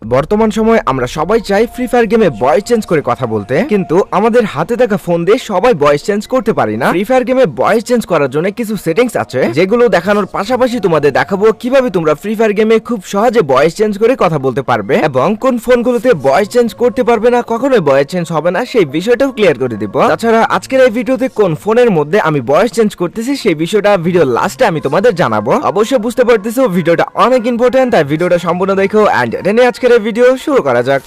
বর্তমান সময়ে আমরা সবাই চাই ফ্রি ফায়ার গেমে ভয়েস চেঞ্জ করে কথা বলতে, কিন্তু আমাদের হাতে থাকা ফোন দিয়ে সবাই ভয়েস চেঞ্জ করতে পারি না। ফ্রি ফায়ার গেমে ভয়েস চেঞ্জ করার জন্য কিছু সেটিংস আছে, যেগুলো দেখানোর পাশাপাশি তোমাদের দেখাবো কিভাবে তোমরা ফ্রি ফায়ার গেমে খুব সহজে ভয়েস চেঞ্জ করে কথা বলতে পারবে এবং কোন ফোনগুলোতে ভয়েস চেঞ্জ করতে পারবে না, কখনোই ভয়েস চেঞ্জ হবে না, সেই বিষয়টাও ক্লিয়ার করে দিব। তাছাড়া আজকের এই ভিডিওতে কোন ফোনের মধ্যে আমি ভয়েস চেঞ্জ করতেছি সেই বিষয়টা ভিডিও লাস্টে আমি তোমাদের জানাবো। অবশ্যই বুঝতে পারতেছো ভিডিওটা অনেক ইম্পর্টেন্ট, তাই ভিডিওটা সম্পূর্ণ দেখো। এন্ড টেনে আজকের এই ভিডিও শুরু করা যাক।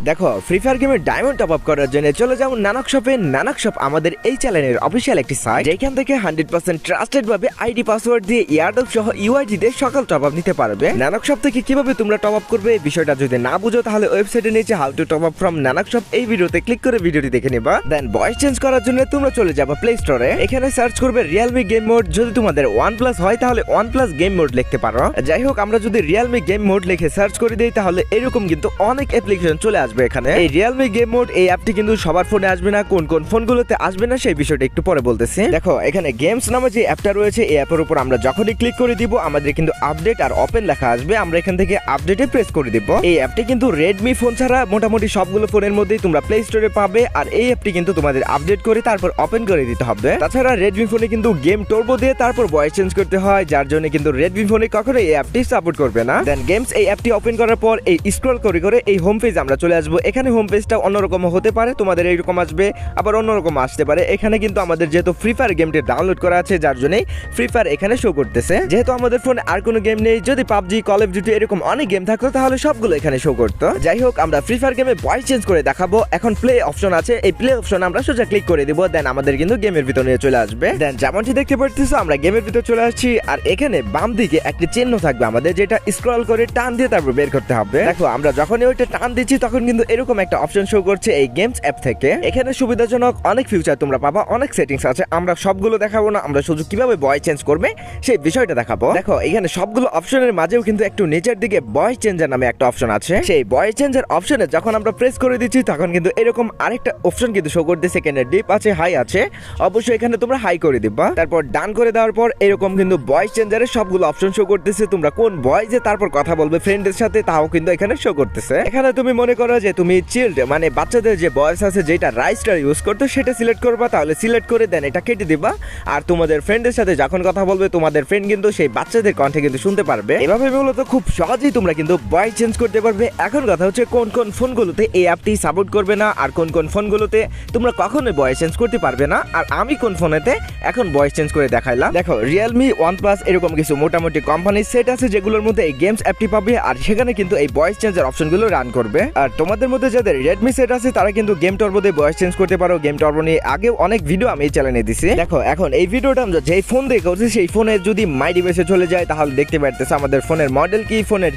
দেখো, ফ্রি ফায়ার গেমের ডায়মন্ড টপ আপ করার জন্য চলে যাও নানক শপে। নানক শপ আমাদের এই চ্যানেলের অফিসিয়াল একটি সাইট, যেখান থেকে 100% ট্রাস্টেড ভাবে আইডি পাসওয়ার্ড দিয়ে ইয়ারডপ সহ ইউআইডি দিয়ে সকল টপ আপ নিতে পারবে। নানক শপ থেকে কিভাবে তোমরা টপ আপ করবে এই বিষয়টা যদি না বুঝো, তাহলে ওয়েবসাইটে নিচে how to top up from Nanak shop এই ভিডিওতে ক্লিক করে ভিডিওটি দেখে নিবা। দেন ভয়েস চেঞ্জ করার জন্য তোমরা চলে যাবে প্লে স্টোরে। এখানে সার্চ করবে রিয়েলমি গেম মোড। যদি তোমাদের OnePlus হয় তাহলে OnePlus গেম মোড লিখতে পারো। যাই হোক, আমরা যদি রিয়েলমি গেম মোড লিখে সার্চ করে দেই তাহলে এরকম কিন্তু অনেক অ্যাপ্লিকেশন চলে আসবে। এখানে এই রিয়েলমি গেম মোড এই অ্যাপটি কিন্তু সবার ফোনে আসবে না, কোন কোন ফোনগুলোতে আসবে না সেই বিষয়টা একটু পরে বলতেছি। দেখো, এখানে গেমস নামে যে অ্যাপটা রয়েছে এই অ্যাপের উপর আমরা যখনই ক্লিক করে দিব আমাদের কিন্তু আপডেট আর ওপেন লেখা আসবে। আমরা এখান থেকে আপডেটে প্রেস করে দিব। এই অ্যাপটি কিন্তু রেডমি ফোন ছাড়া মোটামুটি সবগুলো ফোনের মধ্যেই তোমরা প্লে স্টোরে পাবে। আর এই অ্যাপটি কিন্তু তোমাদের আপডেট করে তারপর ওপেন করে দিতে হবে। তাছাড়া রেডমি ফোনে কিন্তু গেম টর্বো দিয়ে তারপর ভয়েস চেঞ্জ করতে হয়, যার জন্য কিন্তু রেডমি ফোনে কখনো এই অ্যাপটি সাপোর্ট করবে না। দেন গেমস এই অ্যাপটি ওপেন করার পর এই স্ক্রল করে করে এই হোম পেজ আমরা চলে আসবো। এখানে হোম পেজটা অন্যরকম হতে পারে, তোমাদের এইরকম আসবে আবার অন্যরকম আসতে পারে। এখানে কিন্তু আমাদের যেহেতু ফ্রি ফায়ার গেমটি ডাউনলোড করা আছে, যার জন্যই ফ্রি ফায়ার এখানে শো করতেছে। যেহেতু আমাদের ফোনে আর কোনো গেম নেই, যদি পাবজি, কল অফ ডিউটি এরকম অনেক গেম থাকতো তাহলে সবগুলো এখানে শো করতো। যাই হোক, আমরা ফ্রি ফায়ার গেমে ভয়েস চেঞ্জ করে দেখাবো। এখন প্লে অপশন আছে, এই প্লে অপশন আমরা সোজা ক্লিক করে দিব। দেন আমাদের কিন্তু গেমের ভিতর নিয়ে চলে আসবে। দেন যেমনটি দেখতে পারতেছো আমরা গেমের ভিতর চলে আসছি। আর এখানে বাম দিকে একটি চিহ্ন থাকবে আমাদের, যেটা স্ক্রল করে টান দিয়ে তারপর বের করতে হবে। দেখো, আমরা যখনই ওইটা টান দিচ্ছি তখন কিন্তু এরকম একটা অপশন শো করছে এই গেমস অ্যাপ থেকে। এখানে সুবিধাজনক অনেক ফিউচার তোমরা পাবা, অনেক সেটিংস আছে। আমরা সবগুলো দেখাবো না, আমরা শুধু কিভাবে ভয়েস চেঞ্জ করবে সেই বিষয়টা দেখাবো। দেখো, এখানে সবগুলো অপশনের মাঝেও কিন্তু একটু নিচের দিকে ভয়েস চেঞ্জার নামে একটা অপশন আছে। সেই ভয়েস চেঞ্জার অপশনে যখন আমরা প্রেস করে দিচ্ছি তখন কিন্তু এরকম আরেকটা অপশন কিন্তু শো করতেছে। এখানে ডিপ আছে, হাই আছে। অবশ্যই এখানে তোমরা হাই করে দিবা। তারপর ডান করে দেওয়ার পর এরকম কিন্তু ভয়েস চেঞ্জারের সবগুলো অপশন শো করতেছে। তোমরা কোন ভয়েসে তারপর কথা বলবে ফ্রেন্ডের সাথে তাও কিন্তু এখানে শো করতেছে। এখানে তুমি মনে করো যে তুমি চিল্ড মানে বাচ্চাদের যে ভয়েস আছে যেটা রাইস্টার ইউজ করতো সেটা সিলেক্ট করবা, তাহলে সিলেক্ট করে দেন এটা কেটে দিবা। আর তোমাদের ফ্রেন্ডের সাথে যখন কথা বলবে তোমাদের ফ্রেন্ড কিন্তু সেই বাচ্চাদের কণ্ঠে কিন্তু শুনতে পারবে। এভাবে মূলত খুব সহজেই তোমরা কিন্তু ভয়েস চেঞ্জ করতে পারবে। এখন কথা হচ্ছে কোন কোন ফোনগুলোতে এই অ্যাপটি সাপোর্ট করবে না আর কোন কোন ফোনগুলোতে তোমরা কখনোই ভয়েস চেঞ্জ করতে পারবে না। আর আমি কোন ফোনেতে এখন ভয়েস চেঞ্জ করে দেখাইলাম। দেখো, রিয়েলমি, OnePlus এরকম কিছু মোটামুটি কোম্পানির সেট আছে যেগুলোর মধ্যে এই গেমস অ্যাপটি পাবে। আর সেখানে কিন্তু এই ভয়েস চেঞ্জের অপশনগুলো রান করবে। আর তোমাদের মধ্যে যাদের রেডমি সেট আছে তারা কিন্তু গেম টর্বো দিয়ে ভয়েস চেঞ্জ করতে পারো। গেম টর্বো নিয়ে আগেও অনেক ভিডিও আমি এই চ্যানেলে দিছি। দেখো, এখন এই ভিডিওটা আমরা যেই ফোন দিয়ে করছি সেই ফোনের যদি মাই ডিভাইসে চলে যায় তাহলে দেখতে পারতেছে আমাদের ফোনের মডেল কি, ফোনের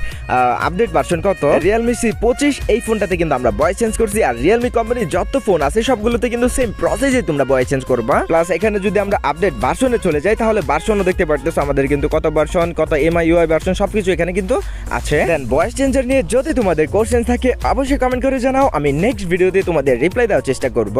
আপডেট ভার্সন কত। রিয়েলমি C25 এই ফোনটাতে কিন্তু আমরা ভয়েস চেঞ্জ করছি। আর রিয়েলমি কোম্পানির যত ফোন আছে সবগুলোতে কিন্তু সেম প্রসেসে তোমরা ভয়েস চেঞ্জ করবা। প্লাস এখানে যদি আমরা আপডেট ভার্সনে চলে যাই তাহলে ভার্সনও দেখতে পারতেছো আমাদের কিন্তু কত ভার্সন, কত MIUI ভার্সন সবকিছু এখানে কিন্তু আছে। দেন ভয়েস চেঞ্জার নিয়ে যদি তোমাদের কোশ্চেন থাকে অবশ্যই কমেন্ট করে জানাও, আমি নেক্সট ভিডিওতে তোমাদের রিপ্লাই দেওয়ার চেষ্টা করব।